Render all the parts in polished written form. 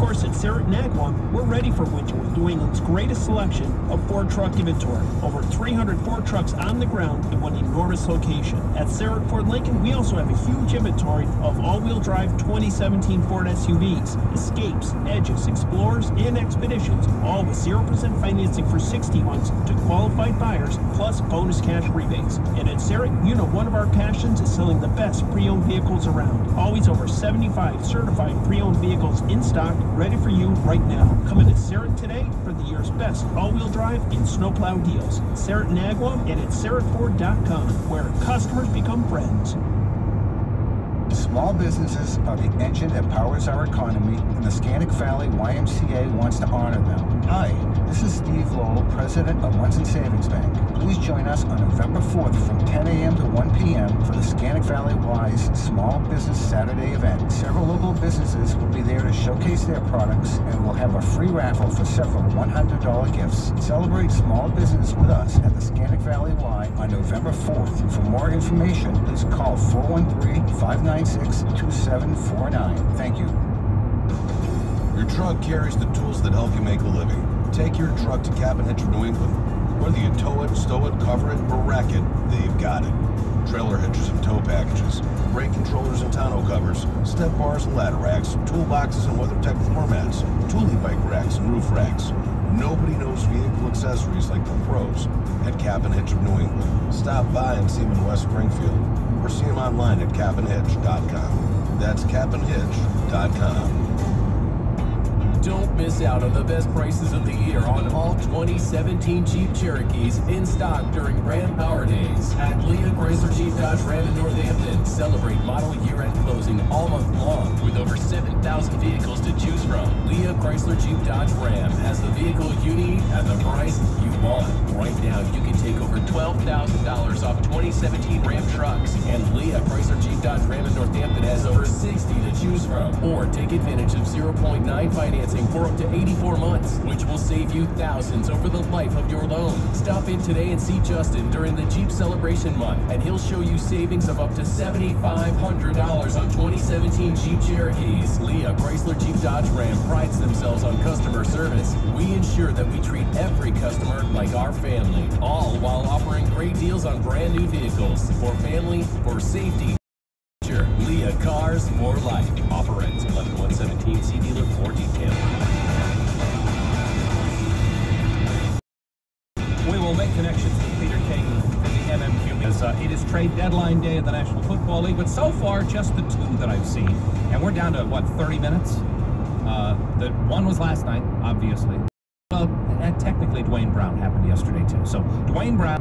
course, at Sarrett Nagwam, we're ready for winter with New England's greatest selection of Ford truck inventory. Over 300 Ford trucks on the ground in one enormous location. At Sarrett Ford Lincoln, we also have a huge inventory of all-wheel drive 2017 Ford SUVs, Escapes, Edges, Explorers, and Expeditions, all with 0% financing for 60 months to qualified buyers, plus bonus cash rebates. And at Sarrett, you know one of our passions is selling the best pre-owned vehicles around. Always over 75 certified pre-owned vehicles in stock, ready for you right now. Come in to Sarrett today for the year's best all-wheel drive and snowplow deals. Sarrett Nagwam and at SarrettFord.com, where customers become friends. Small businesses are the engine that powers our economy, and the Scannick Valley YMCA wants to honor them. Hi, this is Steve Lowell, president of Munson Savings Bank. Please join us on November 4th from 10 a.m. to 1 p.m. for the Scannick Valley Y's Small Business Saturday event. Several local businesses will be there to showcase their products, and we'll have a free raffle for several $100 gifts. Celebrate small business with us at the Scannick Valley Y on November 4th. For more information, please call 413-596-2749. Thank you. Your truck carries the tools that help you make a living. Take your truck to Cabin Hitch of New England. Whether you tow it, stow it, cover it, or wreck it, they've got it. Trailer hitches and tow packages, brake controllers and tonneau covers, step bars and ladder racks, toolboxes and WeatherTech floor mats, tooling bike racks and roof racks. Nobody knows vehicle accessories like the pros at Cabin Hitch of New England. Stop by and see them in West Springfield, or see them online at cabinhitch.com. That's cabinhitch.com. Don't miss out on the best prices of the year on all 2017 Jeep Cherokees in stock during Ram Power Days at Leah Chrysler Jeep Dodge Ram in Northampton. Celebrate model year-end closing all month long with over 7,000 vehicles to choose from. Leah Chrysler Jeep Dodge Ram has the vehicle you need at the price you want. Right now, you can take over $12,000 off 2017 Ram trucks, and Leah Chrysler Jeep Dodge Ram in Northampton has over 60 to choose from. Or take advantage of 0.9 financing for up to 84 months, which will save you thousands over the life of your loan. Stop in today and see Justin during the Jeep Celebration Month, and he'll show you savings of up to $7,500 on 2017 Jeep Cherokees. Leah Chrysler Jeep Dodge Ram prides themselves on customer service. We ensure that we treat every customer like our family, all while offering great deals on brand new vehicles for family, for safety. Leah Cars for Life. Offer ends 11/117. See dealer for details. We will make connections with Peter King from the MMQ as it is trade deadline day of the National Football League, but so far just the two that I've seen, and we're down to what, 30 minutes? The one was last night, obviously. Well, and technically Dwayne Brown happened yesterday too. So Dwayne Brown,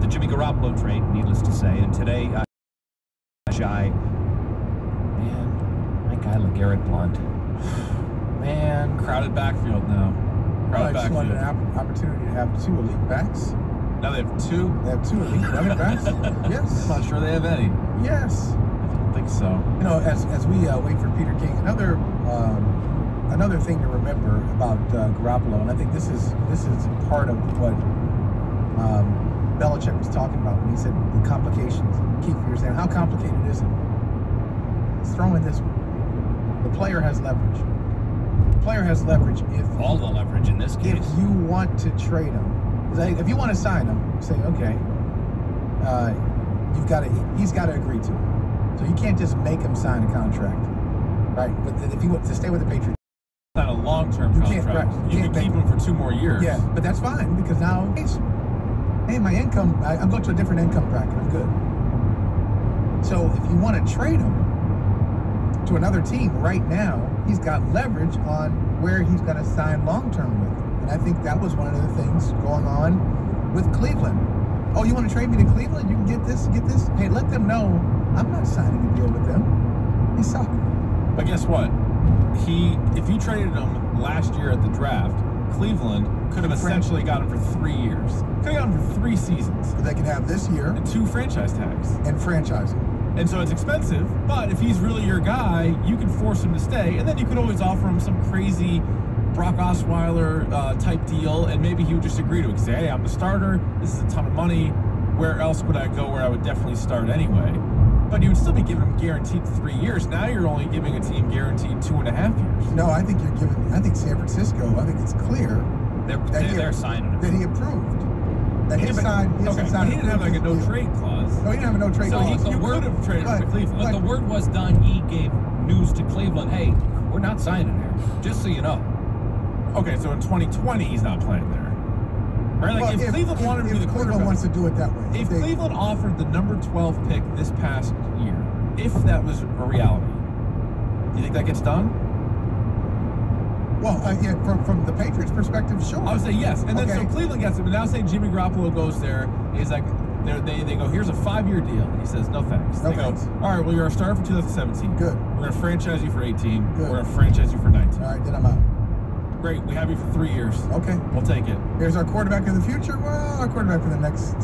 the Jimmy Garoppolo trade, needless to say, and today. Man, my guy LeGarrette Blount. Man, crowded backfield now. Crowded backfield. Just wanted an opportunity to have two elite backs. Now they have two. They have two elite running backs. Yes. I'm not sure they have any. Yes. I don't think so. You know, as we wait for Peter King, another thing to remember about Garoppolo, and I think this is part of what Belichick was talking about when he said the complications. Keith, you were saying, how complicated is it? Let's throw in this one. The player has leverage. The player has leverage if all the leverage in this case. If you want to trade him, if you want to sign him, say, okay, he's got to agree to it. So you can't just make him sign a contract, right? But if you want to stay with the Patriots, not a long-term contract. You can keep him for 2 more years. Yeah, but that's fine because now, hey, my income, I'm going to a different income bracket. I'm good. So if you want to trade him to another team right now, he's got leverage on where he's going to sign long-term with. And I think that was one of the things going on with Cleveland. Oh, you want to trade me to Cleveland? You can get this. Hey, let them know I'm not signing a deal with them. They suck. But guess what? If you traded him last year at the draft, Cleveland could have essentially got him for 3 years. Could have got him for 3 seasons. But they can have this year. And 2 franchise tags. And franchising. And so it's expensive, but if he's really your guy, you can force him to stay, and then you could always offer him some crazy Brock Osweiler type deal, and maybe he would just agree to it. Say, hey, I'm the starter, this is a ton of money, where else would I go where I would definitely start anyway? But you would still be giving them guaranteed 3 years. Now you're only giving a team guaranteed 2.5 years. No, I think I think San Francisco, I think it's clear They're signing him. that he approved. That his side, But he didn't have like a no deal. trade clause. No, he didn't have a no trade So clause. You could have traded him to Cleveland. But the word was done. He gave news to Cleveland. Hey, we're not signing here. Just so you know. Okay, so in 2020 he's not playing there. Right? Like Well, if Cleveland wanted to be the Cleveland quarterback, wants to do it that way. if Cleveland offered the number 12 pick this past year, if that was a reality, do you think that gets done? Well, yeah, from the Patriots' perspective, sure. I would say yes. And then Okay. so Cleveland gets it, but now say Jimmy Garoppolo goes there, he's like, they go, here's a 5-year deal. And he says, no thanks. No They thanks. go, all right, well, you're our starter for 2017. Good. We're going to franchise you for 18. Good. We're going to franchise you for 19. All right, then I'm out. Great, we have you for 3 years. Okay. We'll take it. Here's our quarterback of the future. Well, our quarterback for the next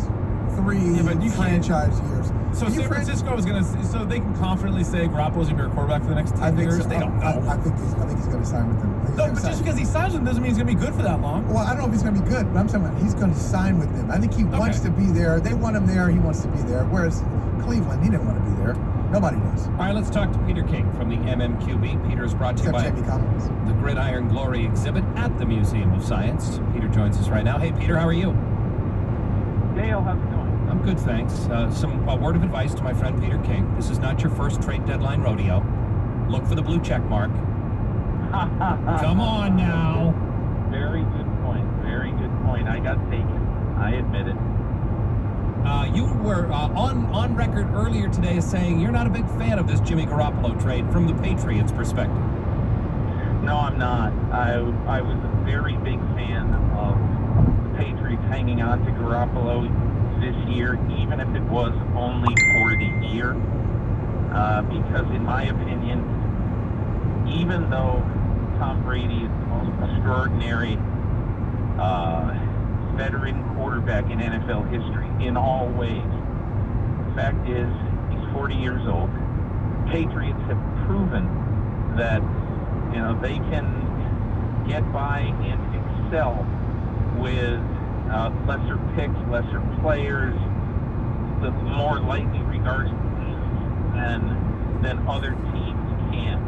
3 Yeah, but you can't- franchise years. So You San Francisco is going to, so they can confidently say Garoppolo's going to be our quarterback for the next 10 I think years? so. They don't know. I think he's going to sign with them. I think he's No, gonna but sign. just because he signs with them doesn't mean he's going to be good for that long. Well, I don't know if he's going to be good, but I'm saying he's going to sign with them. I think he wants to be there. They want him there. He wants to be there. Whereas Cleveland, he didn't want to be there. Nobody does. All right, let's talk to Peter King from the MMQB. Peter is brought to you Except by Jamie Collins. the Gridiron Glory exhibit at the Museum of Science. Peter joins us right now. Hey, Peter, how are you? Dale, how's it going? I'm good, thanks. Some word of advice to my friend Peter King. This is not your first trade deadline rodeo. Look for the blue check mark. Come on now. Very good point. Very good point. I got taken. I admit it. You were on record earlier today as saying you're not a big fan of this Jimmy Garoppolo trade from the Patriots' perspective. No, I'm not. I was a very big fan of the Patriots hanging on to Garoppolo this year, even if it was only for the year. Because in my opinion, even though Tom Brady is the most extraordinary veteran quarterback in NFL history in all ways, the fact is he's 40 years old. Patriots have proven that they can get by and excel with lesser picks, lesser players, the more lightly regarded teams than other teams can.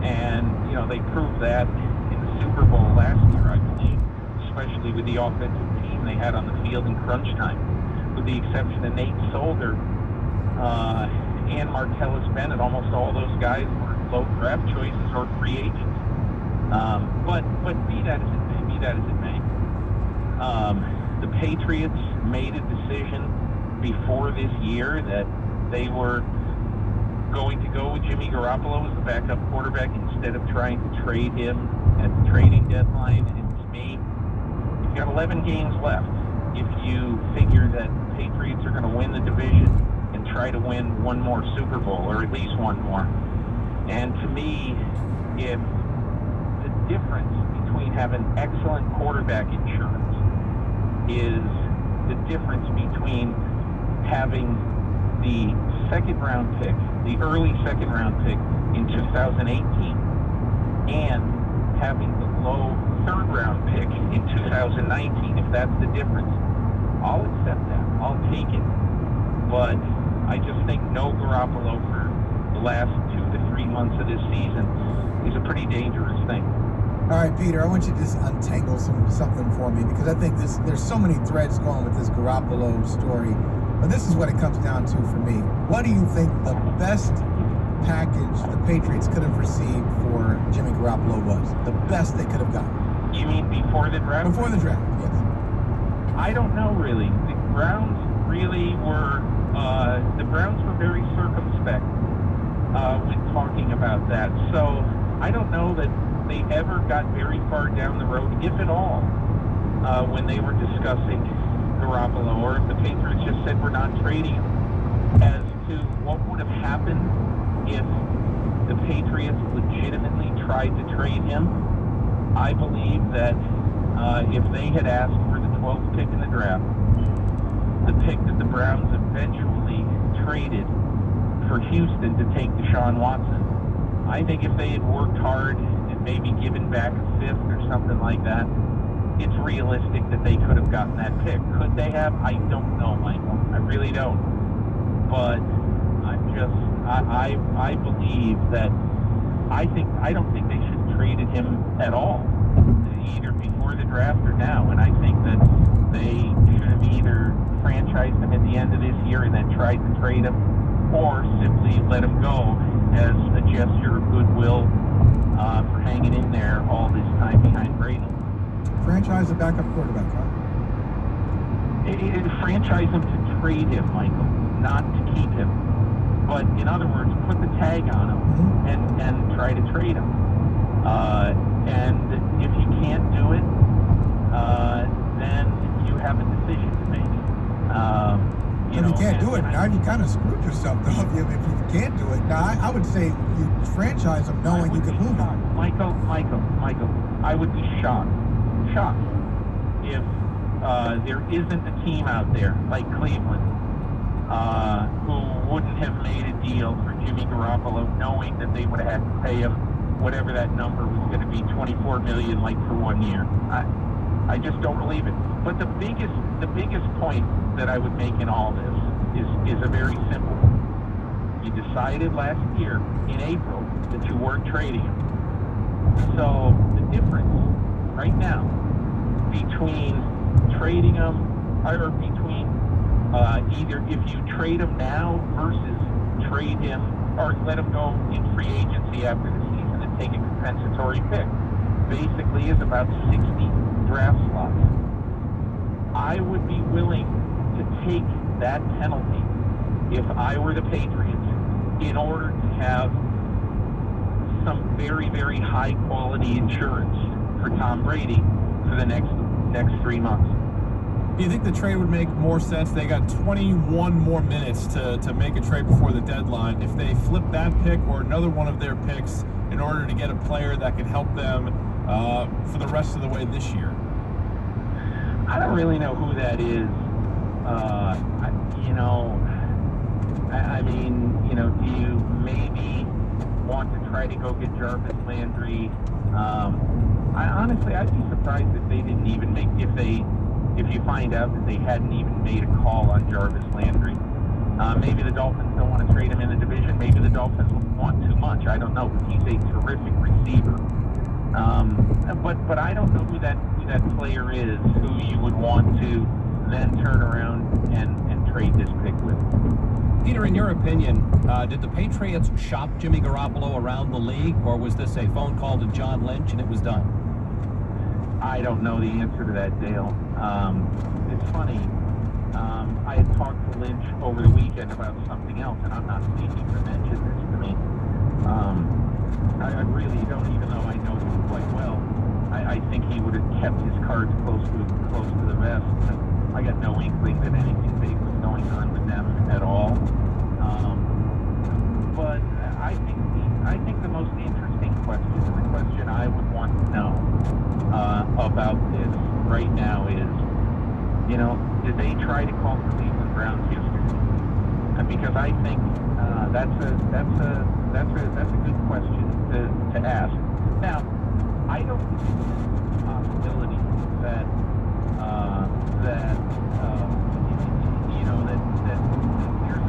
And they proved that in the Super Bowl last year, I believe, especially with the offensive team they had on the field in crunch time, with the exception of Nate Solder and Martellus Bennett. Almost all those guys were low draft choices or free agents. But be that as it may, the Patriots made a decision before this year that they were going to go with Jimmy Garoppolo as the backup quarterback instead of trying to trade him at the trading deadline. And to me, you've got 11 games left. If you figure that the Patriots are going to win the division and try to win one more Super Bowl, or at least one more. And to me, if the difference between having excellent quarterback insurance is the difference between having the second-round pick, the early second-round pick in 2018, and having the low third-round pick in 2019, if that's the difference, I'll accept that. I'll take it. But I just think no Garoppolo for the last 2 to 3 months of this season is a pretty dangerous thing. All right, Peter, I want you to just untangle something for me, because I think there's so many threads going with this Garoppolo story. But this is what it comes down to for me. What do you think the best package the Patriots could have received for Jimmy Garoppolo was? The best they could have gotten? You mean before the draft? Before the draft, yes. I don't know, really. The Browns really were, very circumspect when talking about that. So I don't know that they ever got very far down the road, if at all, when they were discussing Garoppolo, or if the Patriots just said we're not trading him, as to what would have happened if the Patriots legitimately tried to trade him. I believe that if they had asked for the 12th pick in the draft, the pick that the Browns eventually traded for Houston to take Deshaun Watson, I think if they had worked hard and maybe given back a 5th or something like that, it's realistic that they could have gotten that pick. Could they have? I don't know, Michael. I really don't. But I believe that I don't think they should have traded him at all, either before the draft or now. And I think that they should have either franchised him at the end of this year and then tried to trade him, or simply let him go as a gesture of goodwill for hanging in there all this time behind Brady. Franchise a backup quarterback, huh? Franchise him to trade him, Michael, not to keep him. But in other words, put the tag on him and try to trade him. And if you can't do it, then you have a decision to make. If you can't do it, now you kind of screwed yourself, though. If you can't do it, now I would say you franchise him knowing you can move him. Michael, I would be shocked if there isn't a team out there like Cleveland who wouldn't have made a deal for Jimmy Garoppolo, knowing that they would have had to pay him whatever that number was going to be, $24 million, like for 1 year. I just don't believe it. But the biggest point that I would make in all this is a very simple one. You decided last year in April that you weren't trading him. So the difference right now between trading him, or between either if you trade him now versus trade him or let him go in free agency after the season and take a compensatory pick, basically is about 60 draft slots. I would be willing to take that penalty if I were the Patriots in order to have some very, very high quality insurance for Tom Brady for the next 3 months. Do you think the trade would make more sense? They got 21 more minutes to make a trade before the deadline. If they flip that pick or another one of their picks in order to get a player that could help them for the rest of the way this year? I don't really know who that is. Do you maybe want to try to go get Jarvis Landry? I'd be surprised if they didn't even make, if you find out that they hadn't even made a call on Jarvis Landry. Maybe the Dolphins don't want to trade him in the division. Maybe the Dolphins want too much. I don't know. But he's a terrific receiver. But I don't know who that player is who you would want to then turn around and trade this pick with. Peter, in your opinion, did the Patriots shop Jimmy Garoppolo around the league, or was this a phone call to John Lynch and it was done? I don't know the answer to that, Dale. It's funny. I had talked to Lynch over the weekend about something else, and I'm not thinking to mention this to me. I really don't, even though I know him quite well. I think he would have kept his cards close to the vest. I got no inkling that anything big was going on with them at all. But I think the most interesting question, and the question I would want to know about this right now is, did they try to call the Cleveland Browns yesterday? Because I think that's a good question to ask. Now, I don't think it's a possibility that there's an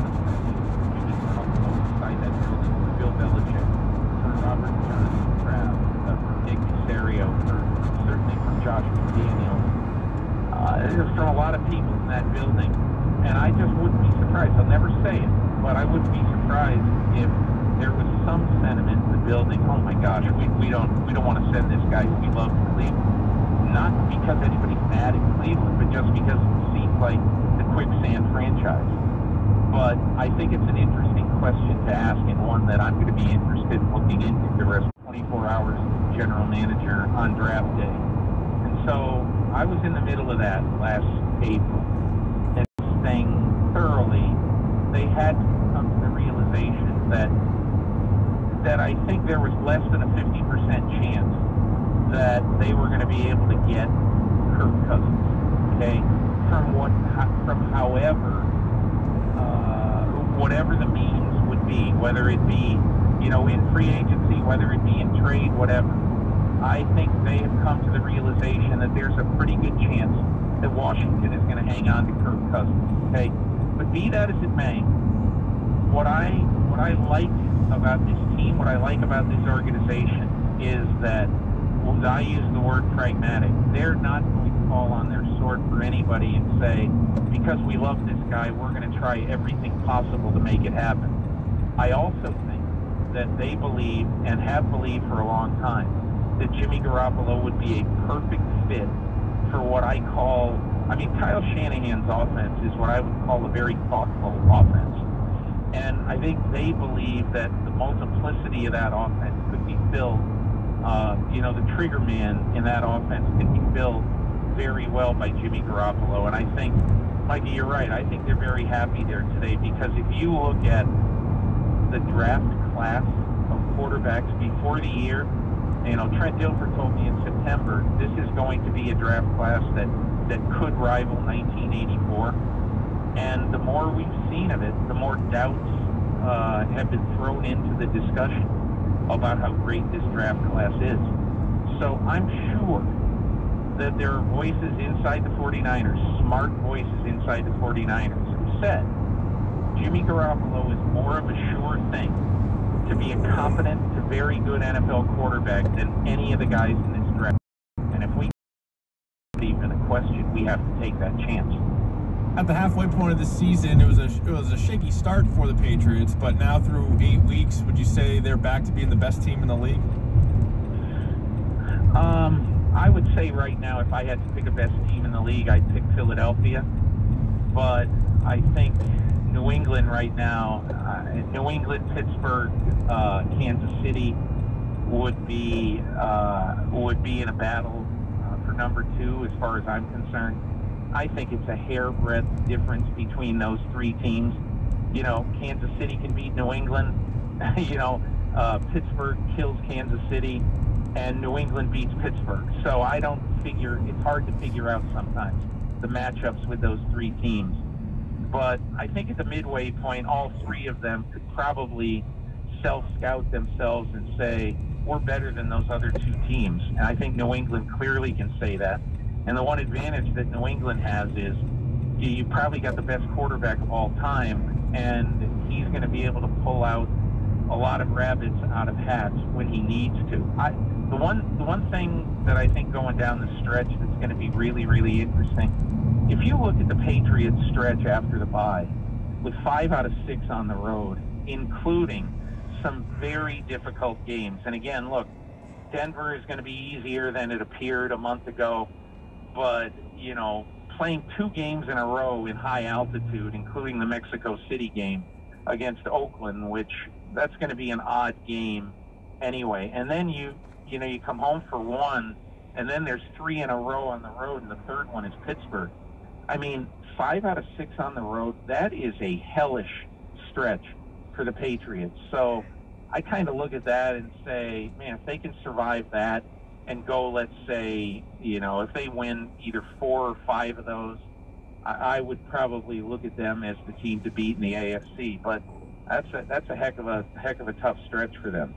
inside that building for Bill Belichick, for Robert Johnson Kraft, for Nick Caserio, certainly from Josh McDaniels. There's from a lot of people in that building, and I just wouldn't be surprised. I'll never say it, but I wouldn't be surprised if there was some sentiment in the building. Oh my gosh, we don't want to send this guy who we love to Cleveland. Not because anybody's mad at Cleveland, but just because it seems like the quicksand franchise. But I think it's an interesting question to ask, and one that I'm going to be interested in looking into the rest of 24 hours as general manager on draft day. And so I was in the middle of that last April, and this thing thoroughly, they had to come to the realization that I think there was less than a 50% chance that they were going to be able to get Kirk Cousins, okay, from however, whatever the means would be, whether it be, in free agency, whether it be in trade, whatever. I think they have come to the realization that there's a pretty good chance that Washington is going to hang on to Kirk Cousins, okay? But be that as it may, what I like about this team, what I like about this organization is that, well, I use the word pragmatic. They're not going to fall on their sword for anybody and say, because we love this guy, we're going to try everything possible to make it happen. I also think that they believe, and have believed for a long time, that Jimmy Garoppolo would be a perfect fit for what I call, Kyle Shanahan's offense is what I would call a very thoughtful offense. And I think they believe that the multiplicity of that offense could be filled, the trigger man in that offense could be filled very well by Jimmy Garoppolo. And I think, Mikey, you're right. I think they're very happy there today, because if you look at the draft class of quarterbacks before the year, Trent Dilfer told me in September, this is going to be a draft class that could rival 1984. And the more we've seen of it, the more doubts have been thrown into the discussion about how great this draft class is. So I'm sure that there are voices inside the 49ers, smart voices inside the 49ers, who said Jimmy Garoppolo is more of a sure thing to be a competent to very good NFL quarterback than any of the guys in this draft. And if we even a question, we have to take that chance. At the halfway point of the season, it was a shaky start for the Patriots, but now through 8 weeks, would you say they're back to being the best team in the league? I would say right now, if I had to pick a best team in the league, I'd pick Philadelphia. But I think New England right now, New England, Pittsburgh, Kansas City would be in a battle for number 2 as far as I'm concerned. I think it's a hair-breadth difference between those 3 teams. Kansas City can beat New England. Pittsburgh kills Kansas City, and New England beats Pittsburgh. So it's hard to figure out sometimes the matchups with those 3 teams. But I think at the midway point, all 3 of them could probably self-scout themselves and say, we're better than those other 2 teams. And I think New England clearly can say that. And the one advantage that New England has is you probably got the best quarterback of all time, and he's going to be able to pull out a lot of rabbits out of hats when he needs to. The one thing that I think going down the stretch that's going to be really, really interesting, if you look at the Patriots stretch after the bye, with 5 out of 6 on the road, including some very difficult games. And again, look, Denver is going to be easier than it appeared a month ago. But, playing 2 games in a row in high altitude, including the Mexico City game against Oakland, which that's going to be an odd game anyway. And then you come home for 1, and then there's 3 in a row on the road, and the third one is Pittsburgh. 5 out of 6 on the road, that is a hellish stretch for the Patriots. So I kind of look at that and say, man, if they can survive that, and go, let's say, if they win either 4 or 5 of those, I would probably look at them as the team to beat in the AFC. But that's a heck of a tough stretch for them.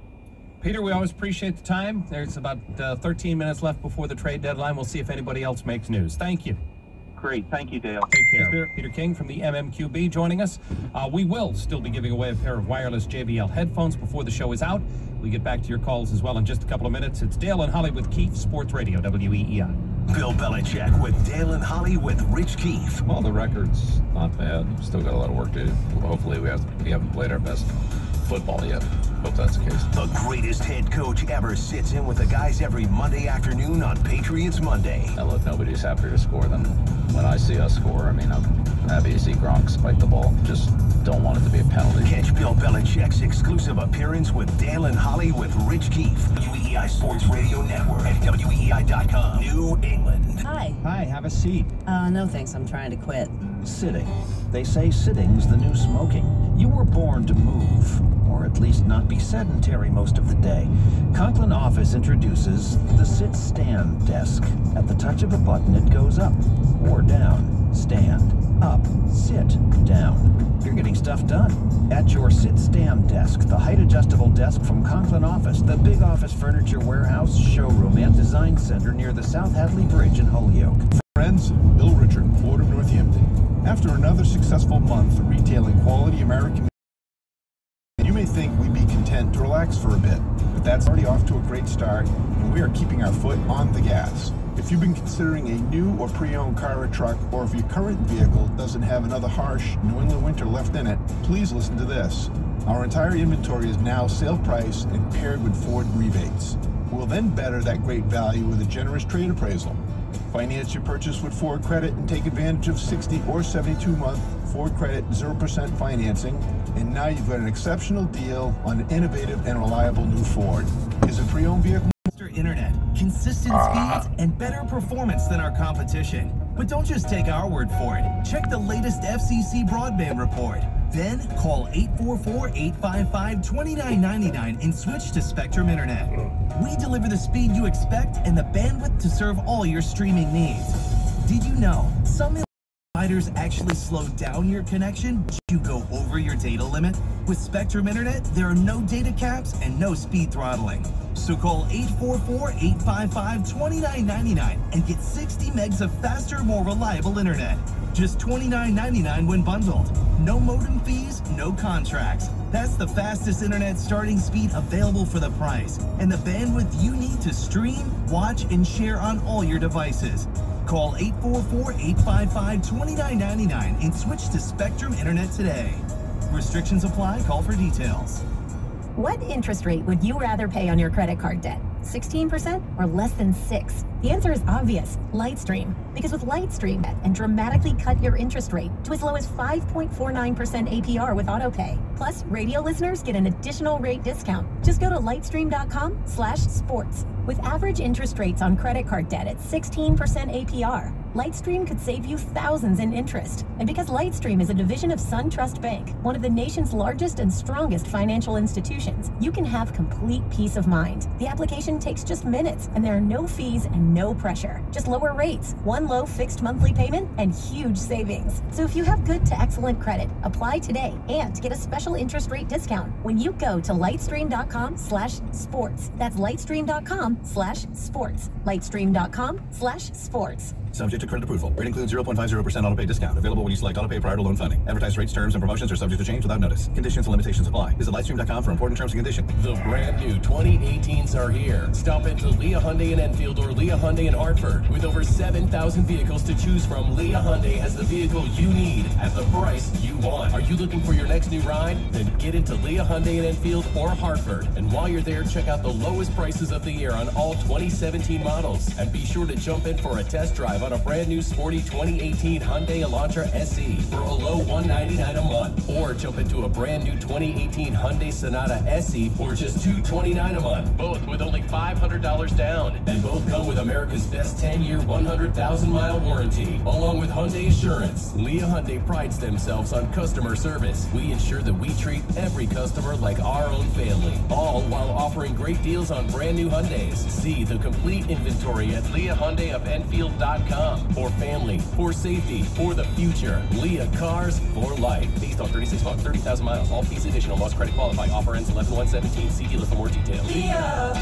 Peter, we always appreciate the time. There's about 13 minutes left before the trade deadline. We'll see if anybody else makes news. Thank you. Great. Thank you, Dale. Take care. Peter King from the MMQB joining us. We will still be giving away a pair of wireless JBL headphones before the show is out. We get back to your calls as well in just a couple of minutes. It's Dale and Holly with Keefe, Sports Radio, WEEI. Bill Belichick with Dale and Holly with Rich Keefe. Well, the record's not bad. Still got a lot of work to do. Hopefully we haven't played our best football yet. Hope that's the case. The greatest head coach ever sits in with the guys every Monday afternoon on Patriots Monday. Now, look, nobody's happier to score than when I see us score. I'm happy to see Gronk spike the ball. Just don't want it to be a penalty. Catch Bill Belichick's exclusive appearance with Dale and Holly with Rich Keefe. WEEI Sports Radio Network at WEEI.com. New England. Hi. Hi, have a seat. No thanks, I'm trying to quit. Sitting. They say sitting's the new smoking. You were born to move, or at least not be sedentary most of the day. Conklin Office introduces the sit-stand desk. At the touch of a button, it goes up or down. Stand, up, sit, down. You're getting stuff done. At your sit-stand desk, the height-adjustable desk from Conklin Office, the big office furniture warehouse, showroom, and design center near the South Hadley Bridge in Holyoke. Friends, Bill Richard, Port of Northampton. After another successful month retailing quality American relax for a bit. But that's already off to a great start, and we are keeping our foot on the gas. If you've been considering a new or pre-owned car or truck, or if your current vehicle doesn't have another harsh New England winter left in it, please listen to this. Our entire inventory is now sale price and paired with Ford rebates. We'll then better that great value with a generous trade appraisal. Finance your purchase with Ford Credit and take advantage of 60 or 72-month Ford Credit 0% financing. And now you've got an exceptional deal on an innovative and reliable new Ford. Is a pre-owned vehicle? Internet, consistent speeds, and better performance than our competition. But don't just take our word for it. Check the latest FCC broadband report. Then call 844-855-2999 and switch to Spectrum Internet. We deliver the speed you expect and the bandwidth to serve all your streaming needs. Did you know some providers actually slow down your connection if you go over your data limit? With Spectrum Internet, there are no data caps and no speed throttling. So call 844-855-2999 and get 60 megs of faster, more reliable internet. Just $29.99 when bundled. No modem fees, no contracts. That's the fastest internet starting speed available for the price, and the bandwidth you need to stream, watch, and share on all your devices. Call 844-855-2999 and switch to Spectrum Internet today. Restrictions apply. Call for details. What interest rate would you rather pay on your credit card debt? 16% or less than 6%? The answer is obvious, Lightstream. Because with Lightstream, and dramatically cut your interest rate to as low as 5.49% APR with AutoPay. Plus, radio listeners get an additional rate discount. Just go to lightstream.com/sports. With average interest rates on credit card debt at 16% APR, Lightstream could save you thousands in interest. And because Lightstream is a division of SunTrust Bank, one of the nation's largest and strongest financial institutions, you can have complete peace of mind. The application takes just minutes, and there are no fees and no pressure. Just lower rates, one low fixed monthly payment, and huge savings. So if you have good to excellent credit, apply today and get a special interest rate discount when you go to lightstream.com/sports. That's lightstream.com/sports. lightstream.com/sports. Subject to credit approval. Rate includes 0.50% autopay discount. Available when you select autopay prior to loan funding. Advertised rates, terms, and promotions are subject to change without notice. Conditions and limitations apply. Visit lightstream.com for important terms and conditions. The brand new 2018s are here. Stop into Leah Hyundai in Enfield or Leah Hyundai in Hartford. With over 7,000 vehicles to choose from, Leah Hyundai has the vehicle you need at the price you want. Are you looking for your next new ride? Then get into Leah Hyundai in Enfield or Hartford. And while you're there, check out the lowest prices of the year on all 2017 models. And be sure to jump in for a test drive on a brand new sporty 2018 Hyundai Elantra SE for a low $199 a month. Or jump into a brand new 2018 Hyundai Sonata SE for just $229 a month. Both with only $500 down. And both come with America's best 10-year, 100,000-mile warranty, along with Hyundai Assurance. Leah Hyundai prides themselves on customer service. We ensure that we treat every customer like our own family, all while offering great deals on brand new Hyundais. See the complete inventory at leahhyundaioFenfield.com. For family, for safety, for the future. Leah Cars for life. Based on 36 months, 30,000 miles. All fees additional. Must credit qualify. Offer ends 11/1/17. See dealer for more details. Leah!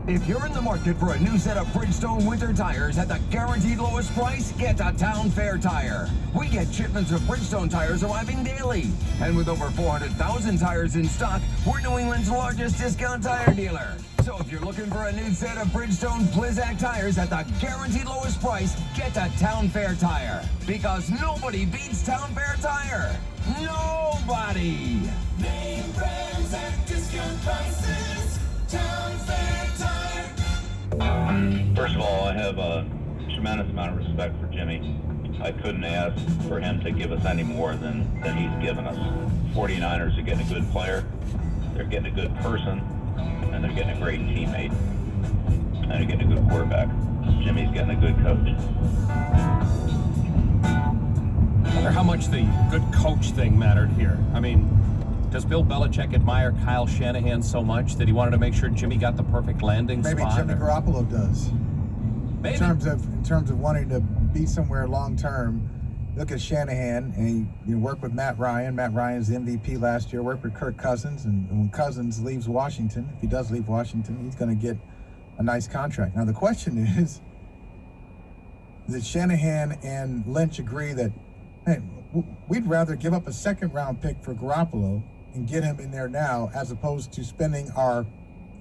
If you're in the market for a new set of Bridgestone winter tires at the guaranteed lowest price, get a Town Fair tire. We get shipments of Bridgestone tires arriving daily. And with over 400,000 tires in stock, we're New England's largest discount tire dealer. So if you're looking for a new set of Bridgestone Blizzak tires at the guaranteed lowest price, get a Town Fair tire. Because nobody beats Town Fair tire. Nobody! Name brands at discount prices. Town Fair tire. First of all, I have a tremendous amount of respect for Jimmy. I couldn't ask for him to give us any more than he's given us. 49ers are getting a good player, they're getting a good person, and they're getting a great teammate, and they're getting a good quarterback. Jimmy's getting a good coach. I wonder how much the good coach thing mattered here. I mean, does Bill Belichick admire Kyle Shanahan so much that he wanted to make sure Jimmy got the perfect landing spot? Maybe Jimmy Garoppolo does. Maybe. In terms of wanting to be somewhere long term, look at Shanahan and you work with Matt Ryan. Matt Ryan's the MVP last year. Worked with Kirk Cousins, and when Cousins leaves Washington, if he does leave Washington, he's going to get a nice contract. Now the question is that Shanahan and Lynch agree that, hey, we'd rather give up a second-round pick for Garoppolo and get him in there now, as opposed to spending our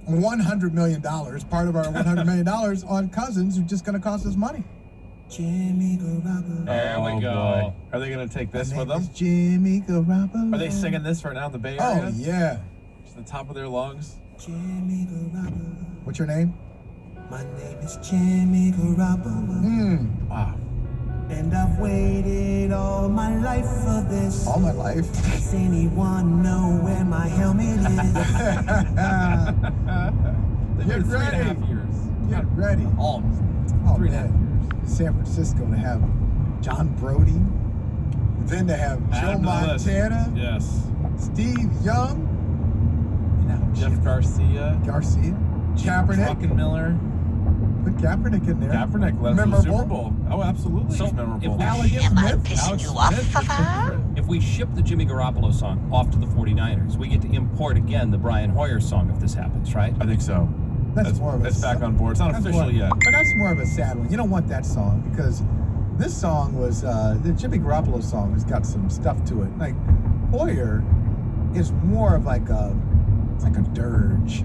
$100 million, part of our $100 million, on Cousins, who's just going to cost us money. Jimmy Garoppolo. There we go. Boy. Are they going to take this with them? Jimmy Garoppolo. Are they singing this right now in the Bay Area? Oh, yeah. It's the top of their lungs. Jimmy Garoppolo. What's your name? My name is Jimmy Garoppolo. Wow. And I've waited all my life for this. All my life? Does anyone know where my helmet is? Get ready. 3.5 years. Get ready. Almost. Oh, 3.5 man. San Francisco to have John Brody, then to have Joe Montana, yes, Steve Young, and now Jeff Garcia, Kaepernick, Fucking Miller. Put Kaepernick in there. Kaepernick led them to the Super Bowl. Oh, absolutely. So He's memorable. if we ship the Jimmy Garoppolo song off to the 49ers, we get to import again the Brian Hoyer song if this happens, right? I think so. That's more of a. It's back on board. It's not official yet. But that's more of a sad one. You don't want that song because this song was the Jimmy Garoppolo song has got some stuff to it. Like Hoyer is more of like it's like a dirge.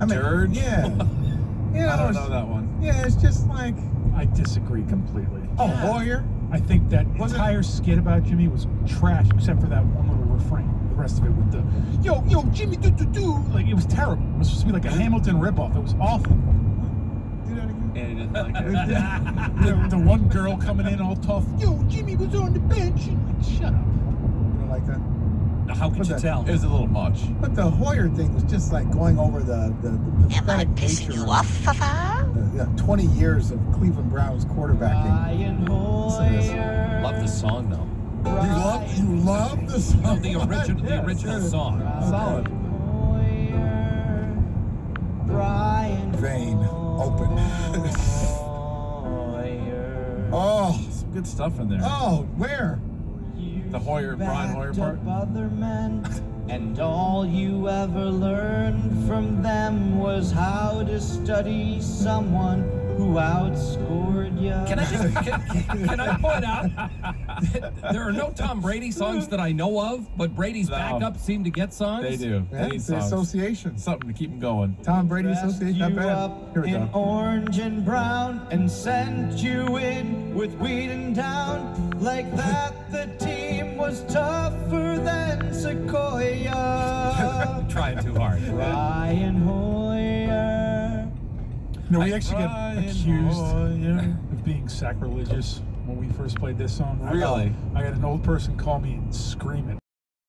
Dirge? Yeah. I don't know that one. Yeah, it's just like. I disagree completely. Oh, Hoyer? I think that entire skit about Jimmy was trash, except for that one little refrain. The rest of it with the yo Jimmy do. Like, it was terrible. It was supposed to be like a Hamilton ripoff. It was awful. Do that again. And he didn't like it. the one girl coming in all tough. Yo, Jimmy was on the bench. And shut up. You don't like that? How could you tell? It was a little much. But the Hoyer thing was just like going over the pathetic nature of 20 years of Cleveland Browns quarterbacking. Love the song though. You love the song? No, the original song. Solid. Vein open. Oh, some good stuff in there. Oh, where? The Brian Hoyer part. Other men, and all you ever learned from them was how to study someone who outscored you. Can I point out that there are no Tom Brady songs that I know of, but Brady's backup seem to get songs? They do. Yeah, it's the association. Something to keep them going. Tom Brady Association, not bad. Here we in go. orange and brown and sent you in with Whedon down. Like that, the team was tougher than Sequoia. Trying too hard. Brian Hoyer. No, we actually got accused of being sacrilegious when we first played this song. Really? I had an old person call me and scream it.